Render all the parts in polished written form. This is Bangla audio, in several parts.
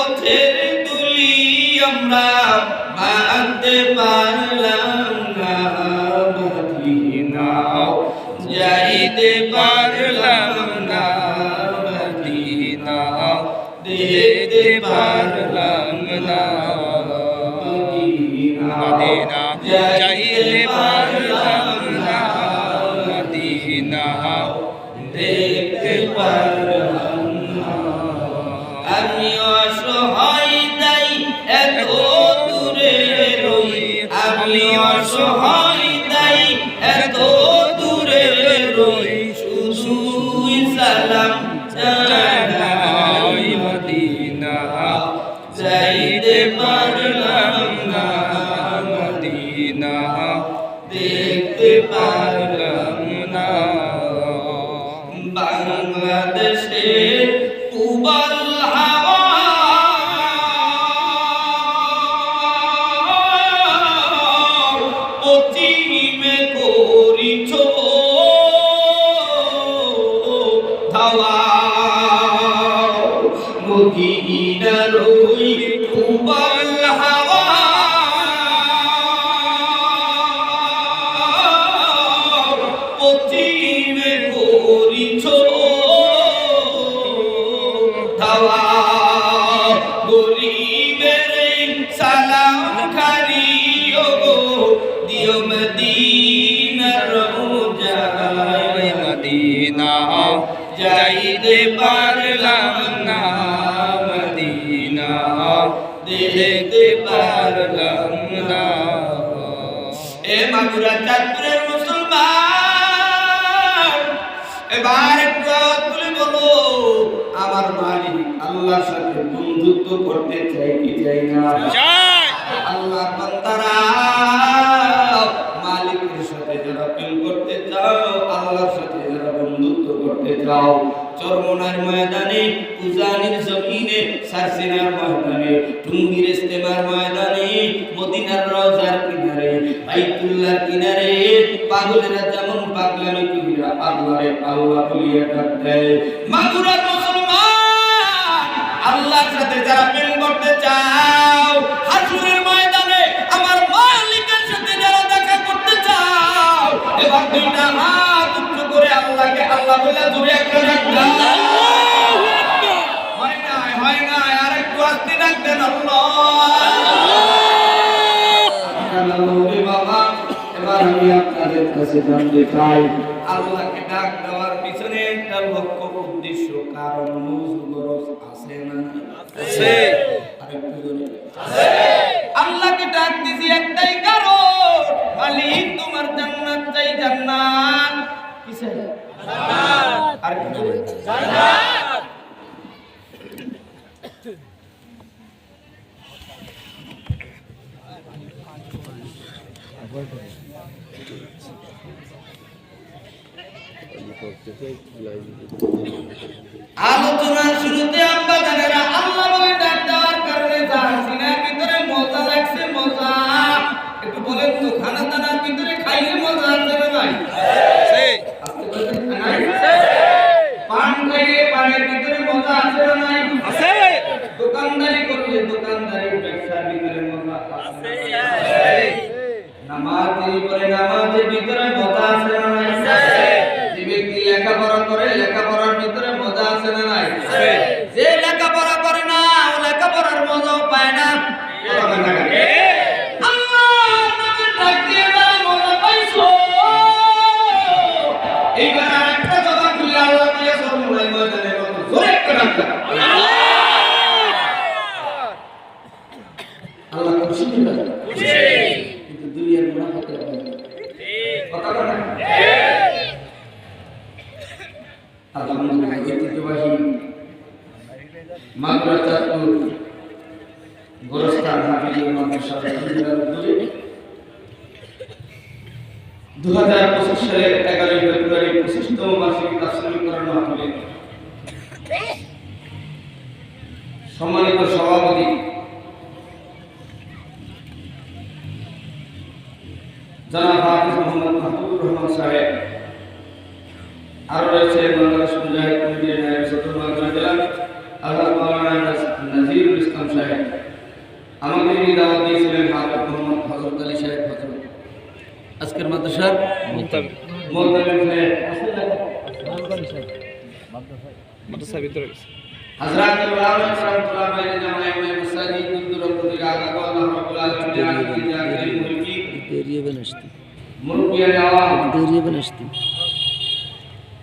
পথের তুলি আমরা মানতে পারলাম না, মদিনা যাইতে পারলাম না, মদিনা দেখতে পারলাম না, মদিনা যাইতে পারলাম না, মদিনা দেখতে পারলাম না। আমি অসহায় তাই এত দূরে রই, আমি অসহায় তাই এত দূরে রই, শুধুই সালাম জানাই, মদিনা যাইতে পারলাম না, মদিনা দেখতে পারলাম না। বাংলাদেশের উবাল হাওয়া পশ্চিমে করিছ ধাওয়া, মদিনার ওই উবাল হাওয়া পশ্চিমে করিছ ধাওয়া, গরিবের সালাম খানি ওগো দিও মদিনার রোজায়, মদিনা যাইতে পারলাম না, মদিনা দেখতে পারলাম না। এ মাগুরা চাঁদপুরের মুসলমান, এবার একটু তুলে বলো, আমার মালিক আল্লাহর সাথে বন্ধুত্ব করতে চাই কি চাই না? আল্লাহ বান্দারা মালিকের সাথে যারা প্রেম করতে চাও, আল্লাহর সাথে যারা বন্ধুত্ব করতে চাও, চরমনার ময়দানে, উজানির জমিনে, সারসিনার ময়দানে, টুঙ্গির ইস্তেমার ময়দানে, মদিনার রওজার কিনারে, বাইতুল্লাহর কিনারে পাগলেরা যেমন পাগলামি কইরা আল্লাহরে আল্লাহ বলিয়া ডাক দেয়। মাগুরার মুসলমান, আল্লাহর সাথে যারা প্রেম করতে চাও, হাসরের ময়দানে আমার মালিকের সাথে যারা দেখা করতে চাও, এবার দুইটা হাত উঁচু করে আল্লাহকে আল্লাহ বলে জোরে একটা ডাক দাও। হয় নাই, আরেকটু আস্তে ডাক দেন আল্লাহ। বাবা, এবার আমি আপনাদের কাছে জানতে চাই, আল্লাহকে ডাক দেওয়ার পিছনে একটা লক্ষ্য, উদ্দেশ্য, কারণ, মৌজুদ আছে না? আছে। আরেকটু জোরে আছে। আল্লাহকে ডাক দিছি একটাই কারণ, মালিক তোমার জান্নাত চাই, জান্নাত কি চাই? জান্নাত। আরেকটু জোরে জান্নাত। আলোচনার শুরুতে আব্বা জানেরা আল্লাহ বলে ডাক দেওয়ার কারণে সিনার ভিতরে মজা লাগছে, মজা একটু বলেন তো, খানা দানার ভিতরে খাইলে মজা আছে না নাই? পান খাইলে পানের ভিতরে মজা আছে না নাই? আছে। দোকানদারি করলে দোকানদারির ব্যবসার ভিতরে মজা আছে। নামাজ পড়ে নামাজের ভিতরে মজা আছে না নাই? আছে। যে ব্যক্তি লেখাপড়া করে লেখাপড়ার ভিতরে মজা আছে না নাই? আছে। যে লেখাপড়া করে না ও লেখাপড়ার মজাও পায় না। আল্লাহ নামের ডাক দিয়ে মজা পাইছো, এইবার আরেকটা কথা খুলে আল্লাহ দিয়ে সর্বনাই ময়দানে কত জোরে একটা ডাক দাও। আল্লাহ খুশি না? খুশি। কিন্তু দুনিয়ার মুনাফিক কথা বলে না। আলহামদুলিল্লাহ, ঐতিহ্যবাহী মাগুরা চাঁদপুর গোরস্থান হাফিজিয়া মাদ্রাসার উদ্যোগে 2025 সালের 11 ফেব্রুয়ারি 25তম বার্ষিক তাফসীর কোরআন মাহফিলে সম্মানিত সভাপতি জনাব হাফিজ মোহাম্মদ মাহবুবুর রহমান সাহেব, আরো রয়েছে বাংলাদেশ মুজাহিদ কমিটির নায়েব সদর মাগুরা জেলা আলহাজ মাওলানা নাজিরুল ইসলাম সাহেব, আমাকে যিনি দাওয়াত দিয়েছিলেন হাফেজ মোহাম্মদ হযরত আলী সাহেব হযরত, আজকের মাদ্রাসার মুতাবিব সাহেব মাদ্রাসার ভিতরে হযরতুল উলামা রাহমাতুল্লাহ আলাইহি জামায়ে মাসাজিদ দুরন্ত দিরাগা আল্লাহ রাব্বুল আলামিন জাকির মুলকি দেরিয়ে বনস্তি মুরব্বিয়ান আওয়াম দেরিয়ে বনস্তি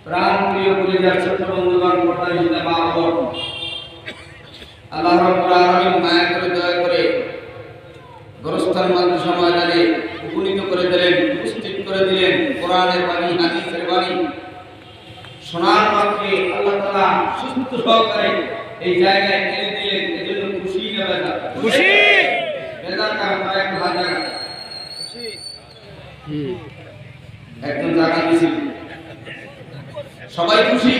প্রাণ প্রিয় পরিবার ছোট বন্ধুগণ পর্দায় হিন্দা মা বোন, আল্লাহ রাব্বুল আলামিন মায়া করে দয়া করে গোরস্থান মাদ্রাসা ময়দানে উপনীত করে দিলেন, উপস্থিত করে দিলেন কোরআনের বাণী, হাদিসের বাণী শোনার মাত্রে আল্লাহ তাআলা সুস্থ সহকারে এই জায়গায় এনে দিলেন। এজন্য খুশি না বেজার? খুশি। বেজার কারণ একটা হাজার খুশি। একজন জায়গা দিয়েছিল, সবাই খুশি।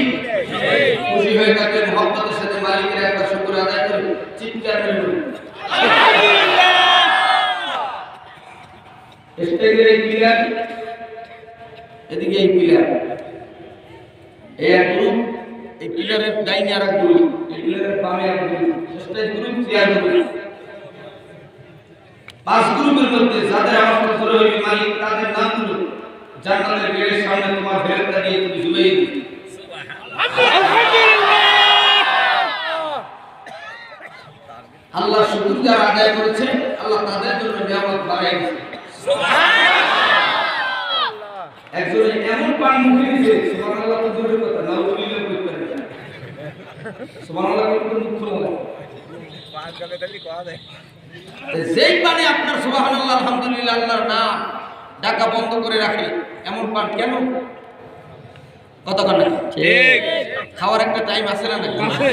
খুশি হয়ে থাকলে মহব্বতের সাথে মালিকের একবার শুকর আদায় করে চিৎকার করে বলুন আলহামদুলিল্লাহ। স্টেজের এই পিলার, এদিকে এই পিলার, এই এক গ্রুপ, এই পিলারের ডাইনে আর এক গ্রুপ, এই পিলারের বামে এক group, stage group, chair group, 5 গ্রুপের মধ্যে যাদের আমার কথা ধরে হইবে মালিক তাদের নামগুলো জান্নাতের গেটের সামনে তোমার ফেরেশতা দিয়ে তুমি ঝুলিয়ে দিবে। আল্লাহ শুকর যারা আদায় করেছে আল্লাহ তাদের জন্য নিয়ামত বাড়াই দিয়েছে। একজনে এমন পান মুখে দিয়েছে, সুবহানাল্লাহ তো দূরের কথা, নাউজুবিল্লাহ করতে পারে। সুবহানাল্লাহ কিন্তু মুখ খোলা পান গালে খালি কোয়া দেয়। যেই পানে আপনার সুবহানাল্লাহ আলহামদুলিল্লাহ আল্লাহর নাম ডাকা বন্ধ করে রাখে, এমন পান কেন? কতক্ষণ? ঠিক। খাওয়ার একটা টাইম আছে না? আছে।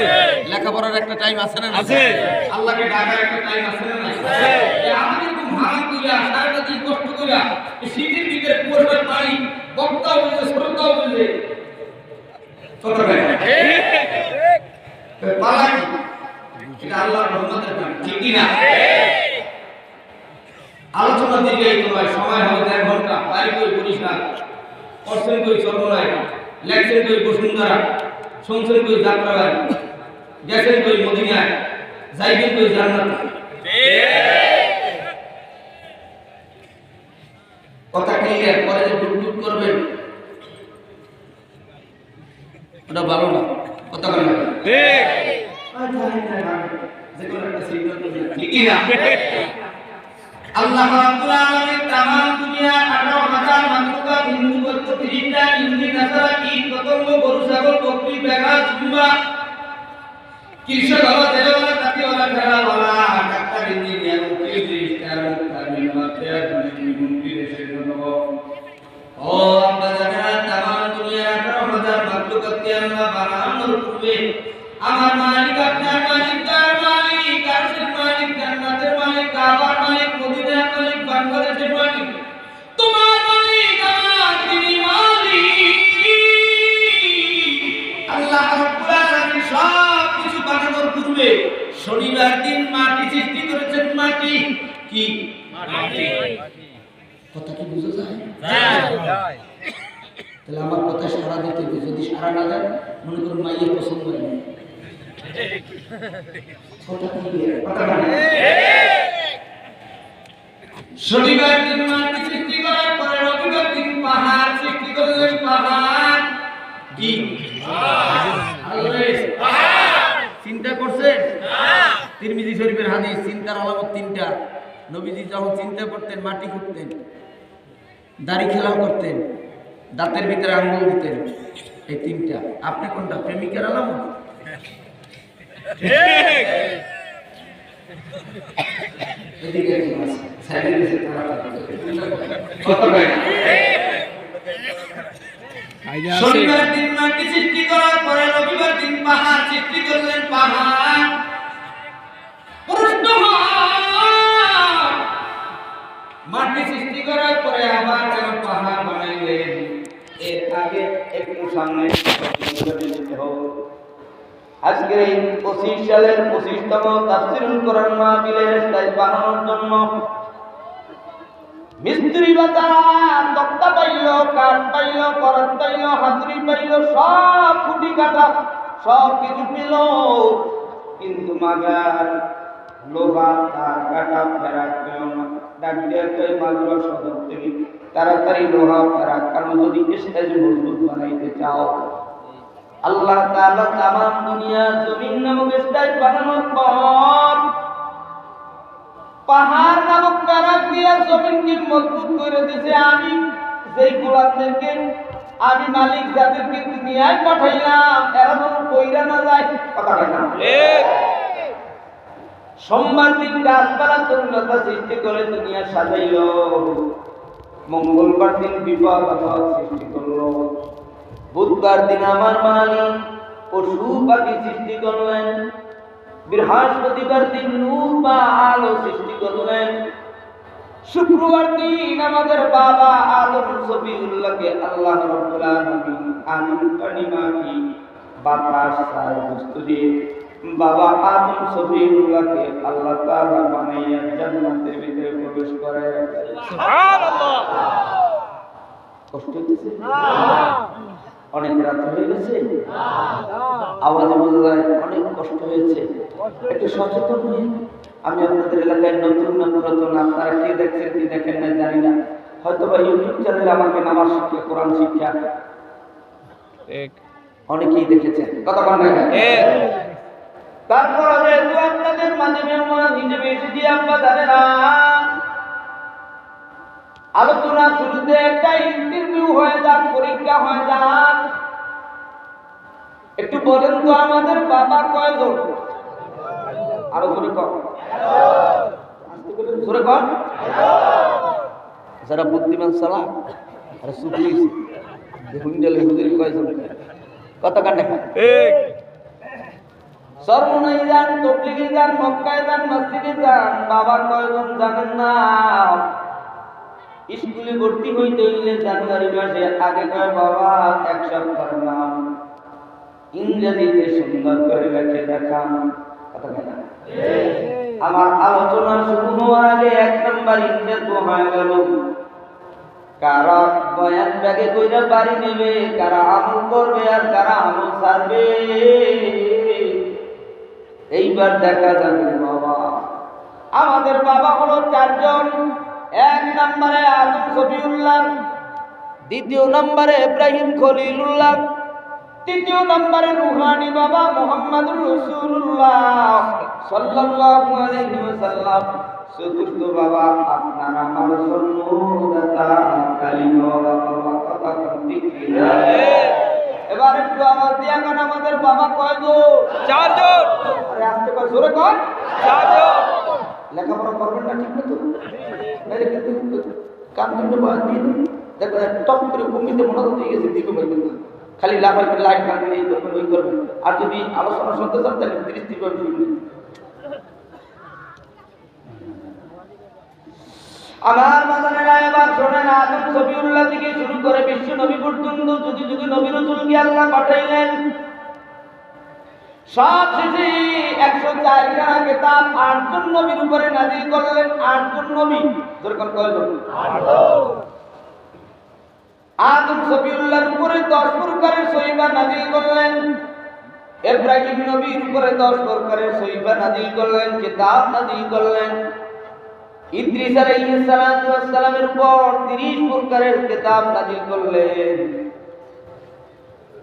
লেখাপড়ার একটা টাইম আছে না? আছে। আল্লাহকে ডাকার একটা টাইম আছে না? আছে। আমাদের তো ভাগ কইরা সারাটা দিন কষ্ট কইরা এই শীতের ভিতরে কুয়াশার পানি বক্তাও বলে শ্রোতাও বলে কত ভাই? ঠিক। পালা কি? এটা আল্লাহর রহমতের কারণে, ঠিক কি না? ঠিক। আলোচনা দিকে এই তোমার সময় হবে 1.5 ঘন্টা, বাইরে কই করিস না, করছেন কই চরমনায়, লেখছেন কই বসুন্ধরা, শুনছেন কই যাত্রাবাড়ি, গেছেন কই মদিনায়, যাইবেন কই জান্নাতে। কথা ক্লিয়ার, পরে যে ডুবডুব করবেন ওটা ভালো না, কথা বলেন না। ঠিক। যে কোনো একটা সিগন্যাল করবেন, ঠিক কি না? আল্লাহ রাব্বুল আলামিন তামাম দুনিয়া 18,000 মাখলুকাত হিন্দু বৌদ্ধ খ্রিস্টান ইহুদি নাসারা কীট পতঙ্গ গরু ছাগল বকরি ভেড়া জুম্বা কৃষক হলো তেলওয়ালা কাঠিওয়ালা ঠেলাওয়ালা ডাক্তার ইঞ্জিনিয়ার উকিল রেজিস্ট্রার মুক্তামিন মাস্টার মন্ত্রী দেশের জনগণ ও আব্বা জানেরা তামাম দুনিয়া 18,000 মাখলুকাতকে আল্লাহ বানানোর পূর্বে আমার মালিক আপনার মালিক তার মালিক আরশের মালিক জান্নাতের মালিক কাবার মালিক মদিনার মালিক বাংলাদেশের মালিক তোমার মালিক আমার যিনি মালিক আল্লাহ রাব্বুল আলামিন সব কিছু বানানোর পূর্বে শনিবার দিন মাটি সৃষ্টি করেছেন। মাটি কি? মাটি। কথা কি বুঝা যায়? যায়। তাহলে আমার কথা সারা দিতে হবে, যদি সারা না যায় মনে করুন মাইয়ের পছন্দ হয় না। শনিবার দিন মাটি সৃষ্টি করার পরে রবিবার দিন পাহাড় সৃষ্টি করলেন। পাহাড় কি? চিন্তা করছেন? তিরমিজি শরীফের হাদিস, চিন্তার আলামত 3টা। নবীজি যখন চিন্তা করতেন মাটি খুঁড়তেন, দাড়ি খেলাও করতেন, দাঁতের ভিতরে আঙ্গুল দিতেন, এই 3টা। আপনি কোনটা? প্রেমিকের আলামত? ঠিক। এদিকে সাইডে এসে তারা কত ভাই? শনিবার দিন মাটি সৃষ্টি করার পরে রবিবার দিন পাহাড় সৃষ্টি করলেন। পাহাড় প্রশ্ন মাটি সৃষ্টি করার পরে আবার কেন পাহাড় বানাইলেন? এর আগে একটু সামনে আজকের এই 25 সালের 25তম তাফসীরুল কোরআন মাহফিলের স্টেজ বানানোর জন্য মিস্ত্রি বাজার তক্তা পাইল, কাঠ পাইল, করাত পাইল, হাতুড়ি পাইল, সব খুঁটি কাটা সব কিছু পেল, কিন্তু মাগার লোহা তার কাটা ফেরা কেউ না, ডাক দিয়ে কই মাগুরা সদর থেকে তাড়াতাড়ি লোহা ফেরা, কারণ যদি স্টেজ মজবুত বানাইতে চাও। আল্লাহ তাআলা তামাম দুনিয়ার জমিন নামক স্টেজ বানানোর পর পাহাড় নামক কারাক দিয়ে জমিনকে মজবুত করে দিয়েছে। আমি যেই গোলামদেরকে আমি মালিক যাদেরকে দুনিয়ায় পাঠাইলাম এরা যেন কইরা না যায়, কথা বলে না ঠিক। সোমবার দিন গাছপালা তরুণতা সৃষ্টি করে দুনিয়া সাজাইল, মঙ্গলবার দিন বিপদ আপদ সৃষ্টি করলো, বুধবার দিন আমার মালিক পশু পাখি সৃষ্টি করলেন, বৃহস্পতিবার দিন নূর বা আলো সৃষ্টি করলেন, শুক্রবার দিন আমাদের বাবা আদম সফিউল্লাহকে আল্লাহ রাব্বুল আলামিন আমিন পানি মাখি বাতাস সার বস্তু দিয়ে বাবা আদম সফিউল্লাহকে আল্লাহ তাআলা বানাইয়া জান্নাতের ভিতরে প্রবেশ করায়। সুবহানাল্লাহ। কষ্ট হচ্ছে না? অনেক রাত হয়ে গেছে, আওয়াজ বোঝা যায় অনেক কষ্ট হয়েছে। একটু সচেতন হয়ে, আমি আপনাদের এলাকায় নতুন না পুরাতন, আপনারা কি দেখছেন কি দেখেন না জানি না, হয়তো বা ইউটিউব চ্যানেলে আমাকে নামাজ শিক্ষা কোরআন শিক্ষা অনেকেই দেখেছেন, কথা বলেন না? তারপর যেহেতু আপনাদের মাঝে মেহমান হিসেবে এসেছি, আব্বা জানেরা আলোচনা শুরুতে একটা ইন্টারভিউ হয়ে যাক, পরীক্ষা হয়ে যাক। একটু বলেন তো আমাদের বাবা কয়জন? আরো জোরে কর, জোরে কর। যারা বুদ্ধিমান সালা আর সুপ্রিস হুন্ডেল হুজুর কয়জন? কত কান্না ঠিক। সর্বনাই যান, তবলিগে যান, মক্কায় যান, মসজিদে যান, বাবা কয়জন জানেন না? স্কুলে ভর্তি হইতে হইলে জানুয়ারি মাসে আগে কয় বাবা এক সপ্তাহ নাম ইংরেজিতে সুন্দর করে লেখে দেখান, কথা বলেন। আমার আলোচনা শুরু হওয়ার আগে এক নাম্বার ইংরেজ হয়ে গেল, কারা বয়ান ব্যাগে কইরা বাড়ি নেবে, কারা আমল করবে আর কারা আমল ছাড়বে, এইবার দেখা যাবে। বাবা আমাদের বাবা হলো চারজন। এক নম্বরে আদম সফিউল্লাহ, দ্বিতীয় নম্বরে ইব্রাহিম খলিলুল্লাহ, তৃতীয় নম্বরে রুহানি বাবা মুহাম্মদুর রাসূলুল্লাহ সাল্লাল্লাহু আলাইহি ওয়াসাল্লাম, চতুর্থ বাবা আপনার আমার জন্মদাতা কালিমা বাবা, কথা ঠিক না? এবার একটু আওয়াজ দিয়া কোন আমাদের বাবা কয়জন? চারজন। আরে আস্তে কর, জোরে কর। চারজন। লেখাপড়া করবেন না ঠিক মতো, নাইলে কিন্তু কান দুটো বাদ দিয়ে দেখো টপ করে ভূমিতে মনোযোগ দিয়ে গেছে, দিকে পাইবেন না, খালি লাফাই করে লাইট কান দিয়ে করবেন, ওই করবেন। আর যদি আলোচনা শুনতে চান তাহলে দৃষ্টিভাবে শুনবেন। আমার বাজানেরা এবার শোনেন, আদম সফিউল্লাহ থেকে শুরু করে বিশ্ব নবী পর্যন্ত যুগে যুগে নবী রাসূলকে আল্লাহ পাঠাইলেন। সব শেষে 104 খানা কিতাব 8 জন নবীর উপরে নাযিল করলেন। 8 জন নবী, যেরকম কয়জন? 8। আদম সফিউল্লাহর উপরে 10 প্রকারের সহিফা নাযিল করলেন। ইব্রাহিম নবীর উপরে 10 প্রকারের সহিফা নাযিল করলেন, কিতাব নাযিল করলেন। ইদ্রিস আলাইহিস সালাতু ওয়াস সালামের উপর 30 প্রকারের কিতাব নাযিল করলেন।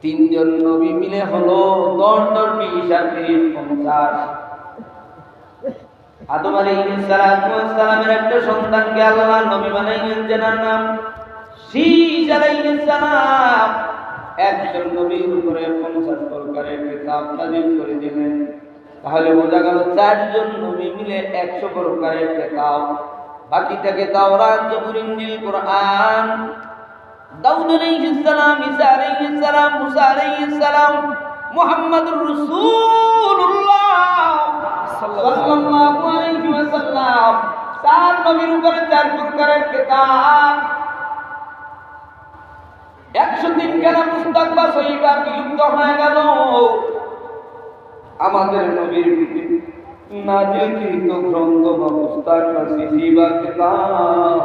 তিনজন নবী মিলে হলো 10 10 20 আর 30 50। আদম আলাইহিস সালাতু ওয়াস সালামের একটা সন্তানকে আল্লাহ নবী বানাইলেন, যার নাম শীস আলাইহিস সালাম। একজন নবীর উপরে 50 প্রকারের কিতাব নাযিল করে দিলেন। তাহলে বোঝা গেল 4 জন নবী মিলে 100 প্রকারের কিতাব। বাকি থাকে তাওরাত, জবুর, ইনজিল, কোরআন। দাউদ আলাইহিস সালাম, ঈসা আলাইহিস সালাম, মুসা আলাইহিস সালাম, মুহাম্মদুর রাসূলুল্লাহ সাল্লাল্লাহু আলাইহি ওয়াসাল্লাম। 4 নবীর উপরে 4 প্রকারের কিতাব। 103 খানা পুস্তক বা সহিফা বিলুপ্ত হয়ে গেল। আমাদের নবীর নাজিলকৃত গ্রন্থ বা পুস্তক বা চিঠি বা কিতাব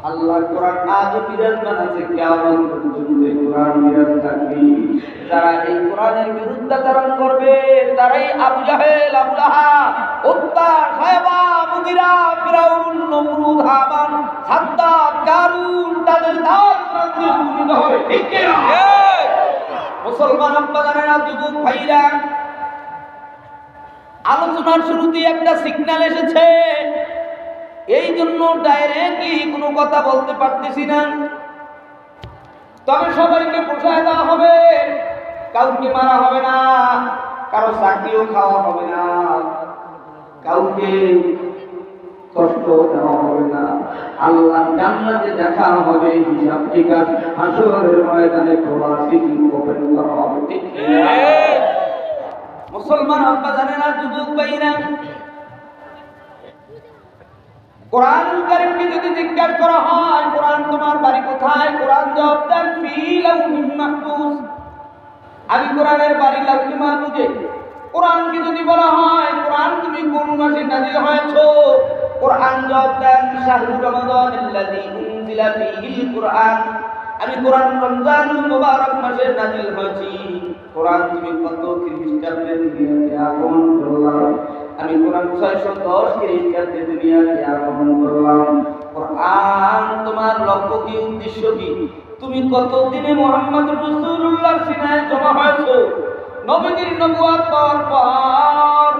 আল্লাহ কোরআন আজও বিরাজমান আছে, কিয়ামত পর্যন্ত এই কোরআন বিরাজ থাকবে। যারা এই কোরআনের বিরুদ্ধাচরণ করবে তারাই আবু জাহেল, আবু লাহাব, উতবা, দিয়ে উপনীত হবে, ঠিক কি না? মুসলমান আব্বাজানেরা, যুবক ভাইরা, আলোচনার শুরুতে একটা সিগন্যাল এসেছে, এই জন্য ডাইরেক্টলি কোনো কথা বলতে পারতেছি না। তবে সবাইকে পোষায় দেওয়া হবে, কাউকে মারা হবে না, কারো চাকরিও খাওয়া হবে না, কাউকে কষ্ট দেওয়া হবে না, আল্লাহ জান্নাতে দেখা হবে, হিসাব নিকাশ হাসরের ময়দানে খোলা সিটি ওপেন করা হবে, ঠিক না? মুসলমান আব্বাজানেরা, যুবক ভাইরা, কোরআনুল কারীমকে যদি জিজ্ঞাসা করা হয় কোরআন তোমার বাড়ি কোথায়, কোরআন জবাব দেন ফি লাউহিল মাহফুজ, আমি কোরআনের বাড়ি লাউহিল মাহফুজে। কোরআনকে যদি বলা হয় কোরআন তুমি কোন মাসে নাযিল হয়েছো, কোরআন জবাব দেন শাহরুর রমাদানিল্লাযী উনজিলা ফীহিল কুরআন, আমি কোরআন রমজানুল মুবারক মাসে নাযিল হয়েছি। কোরআন তুমি কত খ্রিস্টাব্দে দুনিয়াতে আগমন করলাম, আমি কোরআন 610 খ্রিস্টাব্দে দুনিয়াতে আগমন করলাম। কোরআন তোমার লক্ষ্য কি, উদ্দেশ্য কি, তুমি কত দিনে মুহাম্মদুর রাসূলুল্লাহর সিনায় জমা হয়েছো, নবীর নবুয়ত পাওয়ার পর,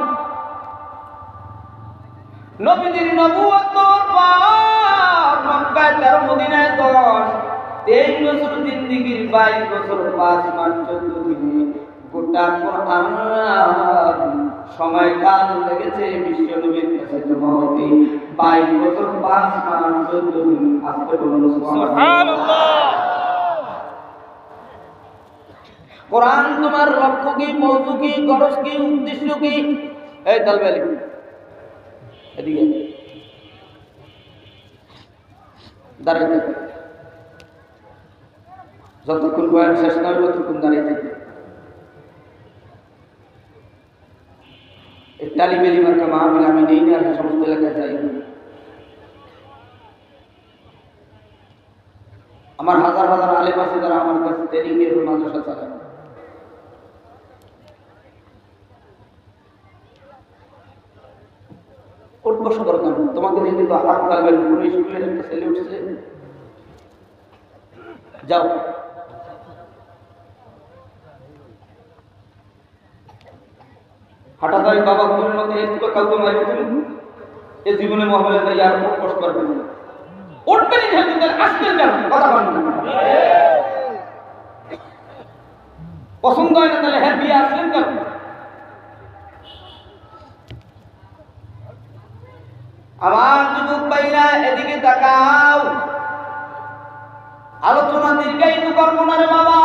নবীর নবুয়ত পাওয়ার পর মক্কায় 13, মদিনায় 10, 23 বছর জিন্দেগির 22 বছর 5 মাস 14 দিনে গোটা কোরআন সময়কাল লেগেছে বিশ্ব নবীর কাছে জমা হতে 22 বছর 5 মাস 14 দিন। আজকে বলুন সুবহানাল্লাহ। কোরআন তোমার লক্ষ্য কি, মওজু কি, গরজ কি, উদ্দেশ্য কি? এই তালবেলি এদিকে দাঁড়াই থাকবে, যতক্ষণ বয়ান শেষ না হবে ততক্ষণ দাঁড়িয়ে থাকবে। টালি বেলি মার্কা মাহফিল আমি নেই না, সমস্ত এলাকায় যাই। আমার হাজার হাজার আলেম আছে যারা আমার কাছে ট্রেনিং এর মাদ্রাসা চালায়। উঠবস করো কেন? তোমাকে দেখে তো হাত লাগবেন, কোনো স্কুলের একটা ছেলে উঠছে, যাও হঠাৎ আমি বাবা হুজুরের মধ্যে একটু কাউকে মারি তুমি এ জীবনে মহলে যাই আর উঠবস করবেন না, উঠবেনই না, কিন্তু আসবেন কেন? কথা বলেন না, পছন্দ হয় না তাহলে হ্যাঁ বিয়ে আসবেন কেন? আমার যুবক ভাইরা এদিকে তাকাও, আলোচনা দীর্ঘায়িত করব না রে বাবা।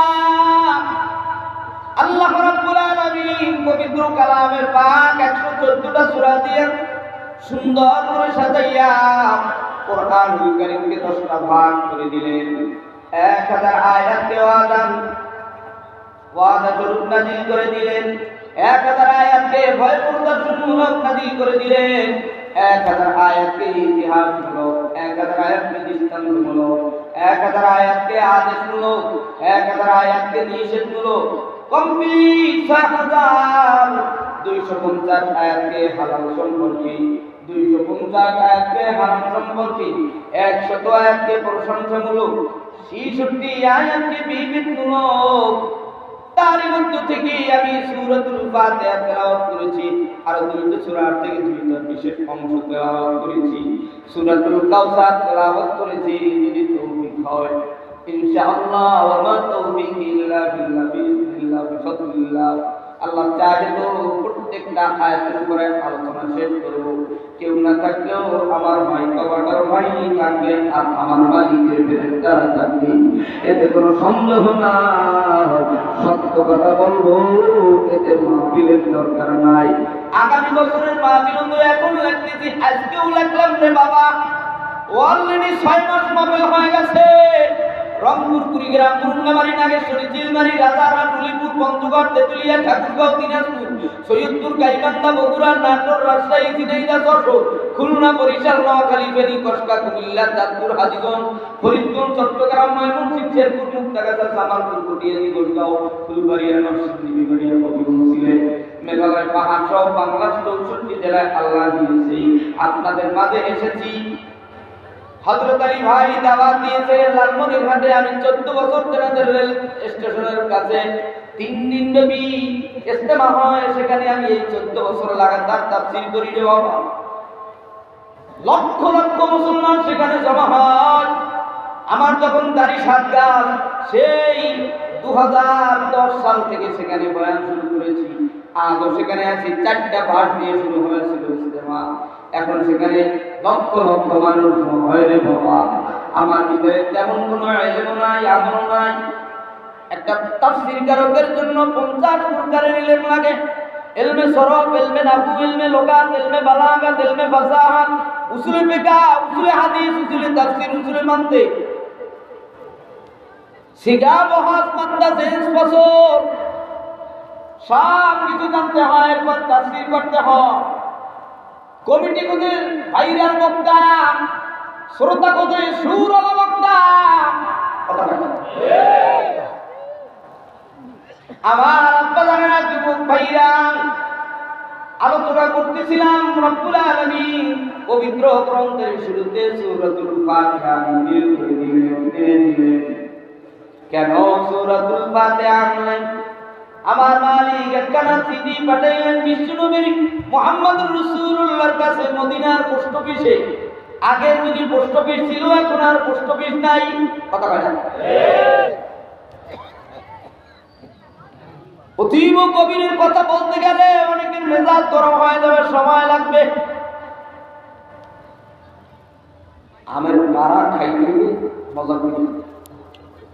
আল্লাহ রাব্বুল আলামিন পবিত্র কালামের পাক 114টা সূরা দিয়ে সুন্দর করে সাজাইয়া কোরআনুল কারীমকে 10টা ভাগ করে দিলেন। 1000 আয়াতকে ওয়াদা স্বরূপ নাযিল করে দিলেন, 1000 আয়াতকে ভয় প্রদর্শনমূলক নাযিল করে দিলেন, 1000 আয়াতকে ইতিহাসমূলক, 1000 আয়াতকে দৃষ্টান্তমূলক, 1000 আয়াতকে আদেশমূলক, 1000 আয়াতকে নিষেধমূলক, কমপ্লিট 6250 আয়াতকে হালাল সম্পর্কে, 250 আয়াতকে হারাম সম্পর্কে, 100 আয়াতকে প্রশংসামূলক, 66 আয়াতকে বিবেকমূলক। তার মধ্য থেকে আমি সূরাতুল ফাতিহা তেলাওয়াত করেছি, আর 2টা সূরার থেকে 2টা বিশেষ অংশ তেলাওয়াত করেছি, সূরাতুল কাউসার তেলাওয়াত করেছি। যদি তৌফিক হয় ইনশাআল্লাহ, ওয়া মা তৌফিক ইল্লা বিল্লাহ, বিইজনিল্লাহ, বিফাদলিল্লাহ। আল্লাহ চাহে তো প্রত্যেকটা আয়াতের উপরে আলোচনা শেষ করব। কেউ না থাকলেও আমার ভাই কবাটার ভাই থাকলে আর আমার মালিকের ফেরেশতারা থাকবে, এতে কোনো সন্দেহ না, সত্য কথা বলবো, এতে মাহফিলের দরকার নাই। আগামী বছরের মাহফিল তো এখন লাগতেছি, আজকেও লাগলাম রে বাবা। অলরেডি 6 মাস মাহফিল হয়ে গেছে। রংপুর, কুড়িগ্রাম, মুরুঙ্গামারি, নাগেশ্বরী, চিলমারি, রাজারহাট, উলিপুর, পঞ্চগড়, তেতুলিয়া, ঠাকুরগাঁও, দিনাজপুর, সৈয়দপুর, গাইবান্ধা, বগুড়া, নাটোর, রাজশাহী, ঝিনাইদহ, যশোর, খুলনা, বরিশাল, নোয়াখালী, ফেনী, কসবা, কুমিল্লা, চাঁদপুর, হাজীগঞ্জ, ফরিদগঞ্জ, চট্টগ্রাম, ময়মনসিংহ, শেরপুর, মুক্তাগাছা, জামালপুর, কটিয়াদি, গোড়গাঁও, ফুলবাড়িয়া, নরসিংদী, বিবাড়িয়া, হবিগঞ্জ, সিলেট, মেঘালয়, পাহাড় সহ বাংলাদেশ 64 জেলায় আল্লাহ দিয়েছে। আপনাদের মাঝে এসেছি হযরত আলী ভাই দাওয়াত দিয়েছে লালমনিরহাটে। আমি 14 বছর ধরে রেল স্টেশনের কাছে 3 দিন ব্যাপী ইজতেমা হয়, সেখানে আমি এই 14 বছর লাগাতার তাফসীর করি রে বাবা। লক্ষ লক্ষ মুসলমান সেখানে জমা হয়। আমার যখন দাড়ি 7 গাছ, সেই 2010 সাল থেকে সেখানে বয়ান শুরু করেছি। আজও সেখানে আছি, 4টা ভাষ দিয়ে শুরু হয়েছিল ইজতেমা। এখন সেখানে লক্ষ লক্ষ মানুষ হয় রে বাবা। আমার ভিতরে তেমন কোনো ইলম নাই, আমল নাই। একটা তাফসীর কারকের জন্য 50 প্রকারের ইলম লাগে। ইলমে সরফ, ইলমে নাহু, ইলমে লুগাত, ইলমে বালাগাত, ইলমে ফাসাহাত, উসুলে ফিকহ, উসুলে হাদিস, উসুলে তাফসীর, উসুলে মানতিক, সিগা বহাস, মাদ্দা, জিন্স, ফসল, সব কিছু জানতে হয়। এরপর তাফসীর করতে হয়। কমিটি কোদের ভাইরাল বক্তা, শ্রোতা কোদের সুরওয়ালা বক্তা। আমার আব্বা জানেন, যুবক ভাইরা, আলোচনা করতেছিলাম রব্বুল আলামিন পবিত্র গ্রন্থের শুরুতে সূরাতুল ফাতিহা নাযিল করে দিলেন। কেন সূরাতুল ফাতিহা আনলেন? আমার মালিক একখানা চিঠি পাঠাইলেন বিশ্বনবী মুহাম্মদুর রাসূলুল্লাহর কাছে মদিনার পোস্ট অফিসে। আগের যদি পোস্ট অফিস ছিল, এখন আর পোস্ট অফিস নাই। কথা কয় না? অতীব কবিরের কথা বলতে গেলে অনেকের মেজাজ গরম হয়ে যাবে, সময় লাগবে। আমের পাড়া খাইতে হইলে মজা করি,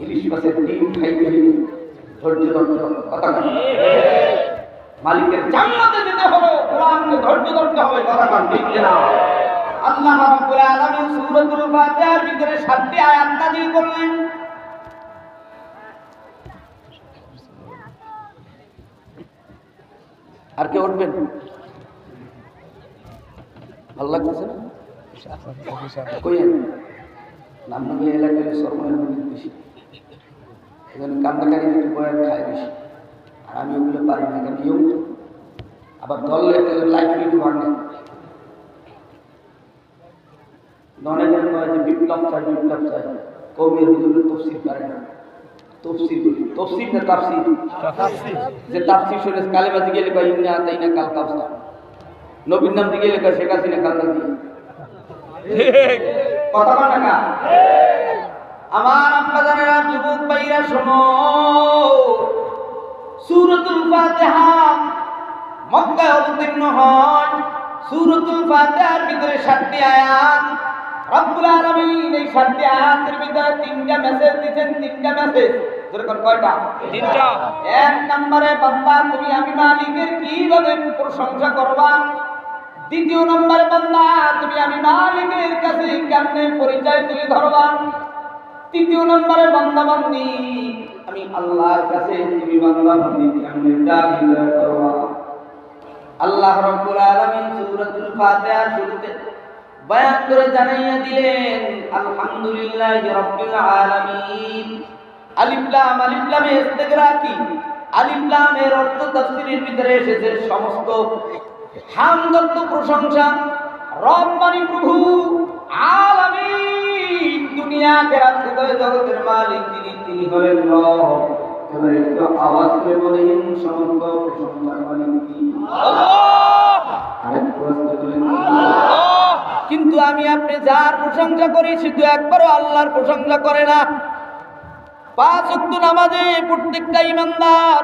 ইলিশ মাছের ডিম খাইতে হইলে ধৈর্য ধরতে হবে। কথা কয়? মালিকের জান্নাতে যেতে হবে, কোরআনকে ধৈর্য ধরতে হবে। কথা কয় ঠিক না? আল্লাহ রাব্বুল আলামিন সূরাতুল ফাতিহার ভিতরে 7টি আয়াত নাযিল করলেন। আর কে উঠবেন? ভালো লাগছে না? কই নামনগর এলাকায় সরমানের বেশি, এখানে কান্দাকারি একটু বয়ান খায় বেশি। আর আমি ওগুলো পারি না, কেন ইয়ং তো। আবার ধরলে লাইট একটু ভাঙে। অনেকের কয় যে বিপ্লব চাই, বিপ্লব চাই। কৌমের হুজুরের তফসির পারে না। তফসির বলি, তফসির না তাফসির? যে তাফসির শুনে কালেমা দিকে লেখা ইন্না আতাইনা কাল কাউসার, নবীর নাম দিকে লেখা শেখ হাসিনা কাল নাজি। কথা বল না? আমার আব্বা জানেরা, যুবক ভাইরা শোনো, সূরাতুল ফাতিহা মক্কায় অবতীর্ণ হয়। সূরাতুল ফাতিহার ভিতরে 7টি আয়াত। রব্বুল আলামিন এই 7টি আয়াতের ভিতরে 3টা মেসেজ দিয়েছেন। 3টা মেসেজ। যেরকম কয়টা? 3টা। 1 নম্বরে, বান্দা তুমি আমি মালিকের কিভাবে প্রশংসা করবা। 2 নম্বরে, বান্দা তুমি আমি মালিকের কাছে কেমনে পরিচয় তুলে ধরবা। 3 নম্বরে, বান্দা বান্দি আমি আল্লাহর কাছে তুমি বান্দা বান্দি কেমনে দাখিল করবা। আল্লাহ রাব্বুল আলামিন সূরাতুল ফাতিহার শুরুতে বয়ান করে জানাইয়া দিলেন, আলহামদুলিল্লাহি রাব্বিল আলামিন। আলিফ লাম, আলিফ লামে ইস্তিগরাকি। আলিফ লামের অর্থ তাফসীরের ভিতরে এসেছে সমস্ত হামদ প্রশংসা রব মানে প্রভু, আলামিন দুনিয়া আখিরাত উভয় জগতের মালিক তিনি হলেন রব। এবার একটু আওয়াজ করে বলেন, সমস্ত প্রশংসার মালিক কি? আল্লাহ। আরেকটু আওয়াজ করে বলেন আল্লাহ। কিন্তু আমি আপনি যার প্রশংসা করি, শুধু একবারও আল্লাহর প্রশংসা করে না। 5 ওয়াক্ত নামাজে প্রত্যেকটা ইমানদার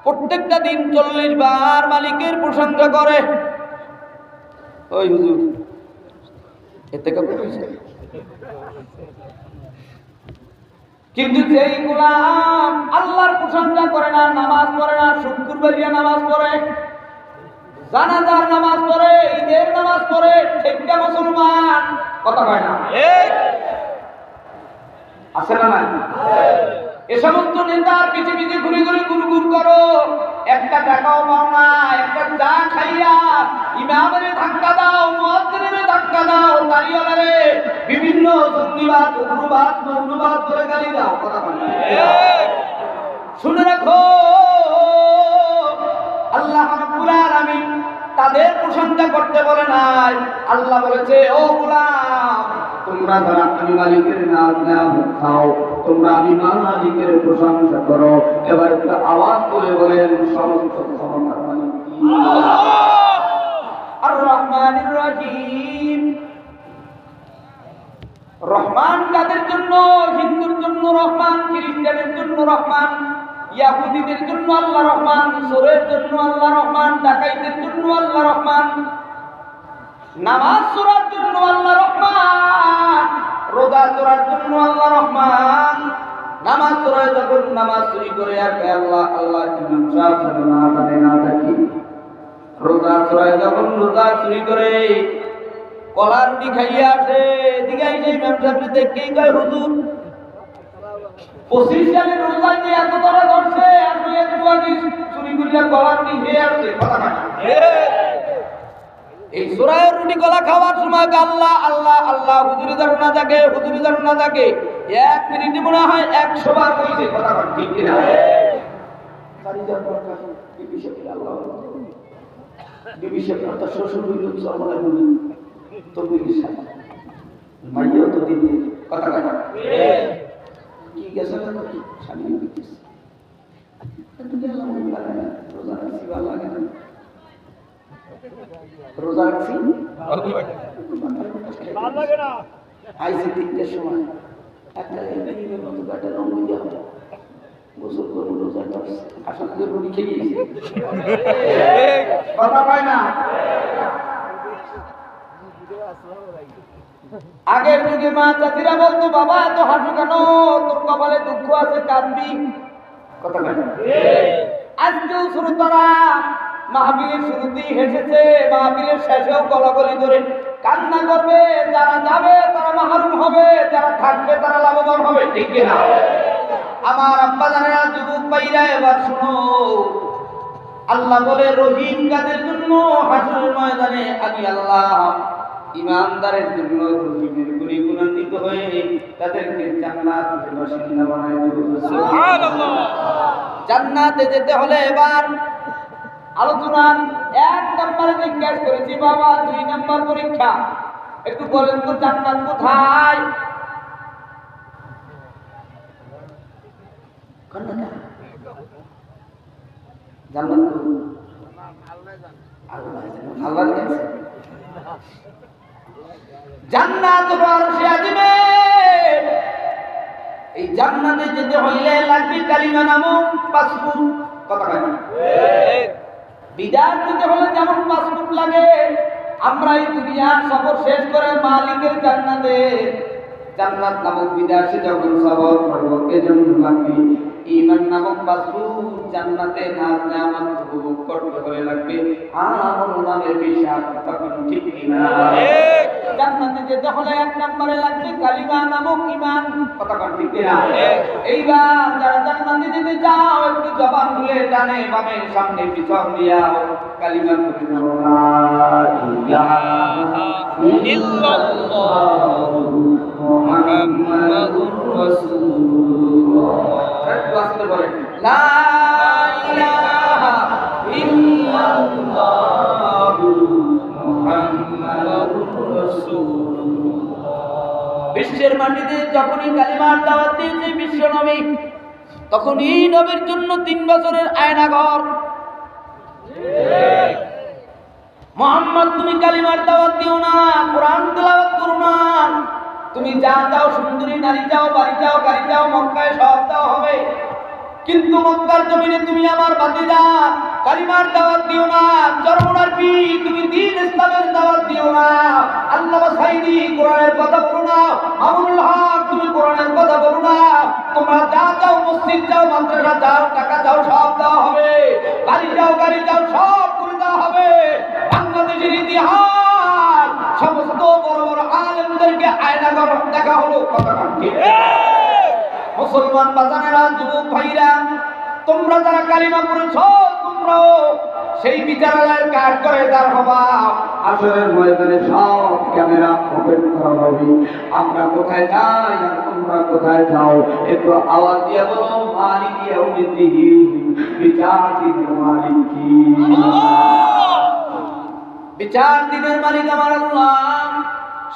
প্রত্যেকটা দিন 40 বার মালিকের প্রশংসা করে। ওই হুজুর এতে কত হইছে? কিন্তু যেই গোলাম আল্লাহর প্রশংসা করে না, নামাজ পড়ে না, শুক্রবারিয়া নামাজ পড়ে, জানাজার নামাজ পড়ে, ঈদের নামাজ পড়ে, ঠিকটা মুসলমান? কথা কয় না? আছে না নাই? এ সমস্ত নেতার পিছে পিছে ঘুরে ঘুরে গুড়গুড় করো, একটা টাকাও পাও না, একটা চা খাইয়া ইমামের ধাক্কা দাও, মুয়াজ্জিনের ধাক্কা দাও, দাঁড়িয়ালারে বিভিন্ন জঙ্গিবাদ, উগ্রবাদ, মৌলবাদ করে গালি দাও। কথা বলে শুনে রাখো, আল্লাহ রাব্বুল আলামিন তাদের প্রশংসা করতে বলে নাই। আল্লাহ বলেছে, ও গোলাম তোমরা যারা আমি মালিকের নাম খাও, তোমরা আমি মালিকের প্রশংসা করো। এবার একটা আওয়াজ করে বলেন সমস্ত ক্ষমতার মালিক আর রহমানির রহিম। রহমান কাদের জন্য? হিন্দুর জন্য রহমান, খ্রিস্টানের জন্য রহমান, ইয়াহুদীদের জন্য আল্লাহ রহমান, চোরের জন্য আল্লাহ রহমান, ডাকাইতের জন্য আল্লাহ রহমান, নামাজ চোরার জন্য আল্লাহ রহমান, রোজা চোরার জন্য আল্লাহ রহমান। নামাজ চোরায় যখন নামাজ চুরি করে আর আল্লাহ আল্লাহ ইমাম সাহেব না জানে না দেখি। রোজা চোরায় যখন রোজা চুরি করে কলা রুটি খাইয়া আসে, এদিকে আইসে ইমাম সাহেব দেখেই কয় হুজুর 25 সালের রোজায় যে এত ধরে ধরছে, আপনি একটু আগে চুরি করিয়া কলা রুটি খেয়ে আসছে। কথা না এই চোরায় রুটি কলা খাওয়ার সময় আল্লাহ আল্লাহ আল্লাহ হুজুরি যেন না থাকে, হুজুরি যেন না থাকে। 1 মিনিটে মনে হয় 100 বার কইছে। কথা ঠিক কিনা? তার শ্বশুর হইল চরমনায় বলি তো বুঝিস মাইয়াও তো দিদি। কথা কথা কি গেছে না কি স্বামী বিকিস রোজা রাখছি ভালো লাগে না, রোজা রাখছি ভালো লাগে না। আইসি 3টার সময় একটা মতো কাটা রঙ দিয়ে হবে গোসল করে রোজা রাখছি, আসলে যে রুটি খেয়ে কথা পায় না। আগের যুগে মা চাচিরা বলতো বাবা এত হাসু কেন, তোর কপালে দুঃখ আছে কাঁদবি। কথা বলে আজকেও শ্রোতারা মাহফিলের শুরুতেই হেসেছে, মাহফিলের শেষেও গলাগলি ধরে কান্না করবে। যারা যাবে তারা মাহরুম হবে, যারা থাকবে তারা লাভবান হবে। ঠিক না? আমার আব্বা জানেরা, যুবক ভাইরা এবার শুনো, আল্লাহ বলে রহিম কাদের জন্য? হাসরের ময়দানে আমি আল্লাহ ইমানদারের জন্য রহিমের গুণে গুণান্বিত হয়ে তাদেরকে জান্নাতের বাসিন্দা বানায় দেব। সুবহানাল্লাহ। জান্নাতে যেতে হলে এবার আলোচনার 1 নম্বরে জিজ্ঞাসা করেছি বাবা 2 নম্বর পরীক্ষা। একটু বলেন তো জান্নাত কোথায়? জান্নাত আল্লাহ জানে। জান্নাত আরশে আজিমে। এই জান্নাতে যেতে হইলে লাগবে কালিমা নামক পাসপোর্ট। কথা বলেন ঠিক। বিদাত দিতে হলে যেমন পাসপোর্ট লাগে, আমরা এই দুনিয়ার সফর শেষ করে মালিকের জান্নাতে জান্নাত নামক বিদেশে যখন সফর করব এজন্য লাগবে ঈমান নামক পাসপোর্ট। জান্নাতে নাম উপভোগ করতে হলে লাগবে আমল নামের বিষয়। তখন ঠিক কিনা? ঠিক। জান্নাতে যেতে হলে 1 নম্বরে লাগবে কালিমা নামক ঈমান। কথা ঠিক কিনা? ঠিক। এইবার যারা জান্নাতে যেতে চাও একটু জবান খুলে ডানে বামে সামনে পিছন দিয়া কালিমা পড়ে নাও, লা ইলাহা ইল্লাল্লাহ মুহাম্মাদুর রাসূলুল্লাহ। একটু আসতে বলেন লা ইলাহা ইল্লাল্লাহ মুহাম্মাদুর রাসূলুল্লাহ। বিশ্বের মাটিতে যখনই কালিমার দাওয়াত দিয়েছে বিশ্ব নবী, তখনই নবীর জন্য 3 বছরের আয়নাঘর। ঠিক। মুহাম্মদ তুমি কালিমার দাওয়াত দিও না, কোরআন তেলাওয়াত করো না, তুমি যা চাও সুন্দরী নারী চাও, বাড়ি চাও, গাড়ি চাও, মক্কায় সব দাও হবে, কিন্তু মক্কার জমিনে তুমি আমার ভাতিজা কালিমার দাওয়াত দিও না। চরমনার পীর তুমি দ্বীন ইসলামের দাওয়াত দিও না। আল্লামা সাইদি কোরআনের কথা বলো না। মামুনুল হক তুমি কোরআনের কথা বলো না। তোমরা যা চাও মসজিদ চাও, মাদ্রাসা চাও, টাকা চাও, সব দেওয়া হবে, বাড়ি চাও, গাড়ি চাও, সব করে দেওয়া হবে। বাংলাদেশের ইতিহাস সমস্ত বড় বড় আলেমদেরকে আয়নাঘর দেখা হলো। কথা ঠিক। মুসলমান বাজানেরা, যুবক ভাইরা, তোমরা যারা কালিমা পড়েছ তোমরাও সেই বিচারালয়ের কাজ করে দাঁড় হবা। আসরের ময়দানে সব ক্যামেরা ওপেন করা হবে। আমরা কোথায় যাই আর তোমরা কোথায় যাও একটু আওয়াজ দিয়ে বলো, মালিক ইয়াউমিদ্দিন, বিচার দিনের মালিক কি? বিচার দিনের মালিক আমার আল্লাহ।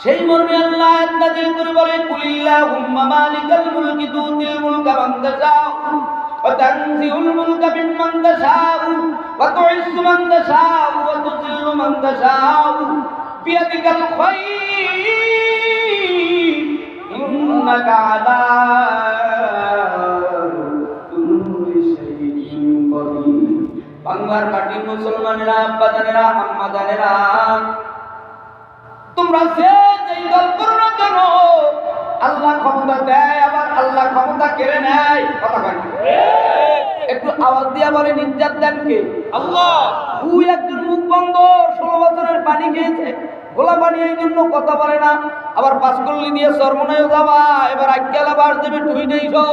সেই মর্মে আল্লাহ আয়াত নাযিল করে বলে কুলিল্লাহুম্মা মালিকাল মুলকি তুতিল মুলকা মান তাশাউ ওয়া তানজিউল মুলকা মিম্মান তাশাউ ওয়া তুইজ্জু মান তাশাউ ওয়া তুযিল্লু মান তাশাউ বিয়াদিকাল খায়র ইন্নাকা আলা কুল্লি শাইইন কাদির। বাংলার মাটির মুসলমানেরা, আব্বাজানেরা, আম্মাজানেরা, তোমরা যেই দল করো না কেন, আল্লাহ ক্ষমতা দেয় আবার আল্লাহ ক্ষমতা কেড়ে নেয়। কথা বলেন একটু আওয়াজ দিয়া বলে নির্যাত দেন কে? আল্লাহ। দুই একজন মুখ বন্ধ, 16 বছরের পানি খেয়েছে, গোলা পানি, এই জন্য কথা বলে না। আবার পাঁচকল্লি দিয়ে চরমনায় যাবা, এবার আজ্ঞালা বাস দেবে টুই নেই সহ,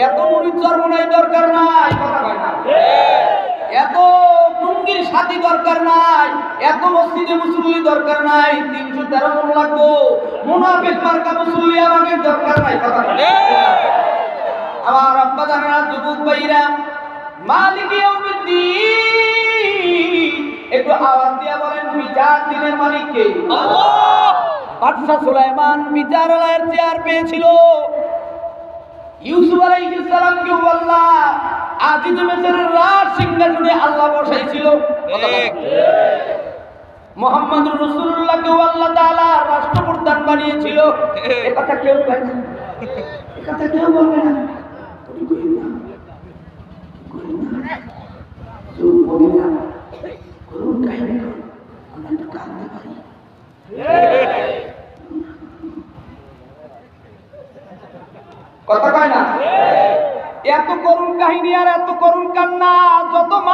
এত মুড়ির চরমনাই দরকার নাই। কথা বলে না, এত টুঙ্গির সাথী দরকার নাই, এত মসজিদে মুসল্লি দরকার নাই, 313 জন লাগবো, মুনাফিক মার্কা মুসল্লি আমাদের দরকার নাই। কথা বলে আমার আব্বা জানেরা, যুবক ভাইরা, মালিক ইয়াউমিদ্দিন, একটু আওয়াজ দিয়া বলেন বিচার দিনের মালিক কে? আল্লাহ। বাদশা সুলাইমান বিচারালয়ের চেয়ার পেয়েছিল, ইউসুফ আলাইহিস সালামকে আল্লাহ আজিজ মিসরের রাজ সিংহাসনে আল্লাহ বসাইছিল। মুহাম্মদুর রাসূলুল্লাহকে আল্লাহ তাআলা রাষ্ট্রপ্রধান বানিয়েছিল। এই কথা কেউ বলে না, এই কথা কেউ বলবে না। কথা কয় না, এত করুণ কাহিনী আর এত করুণ কান্না, যত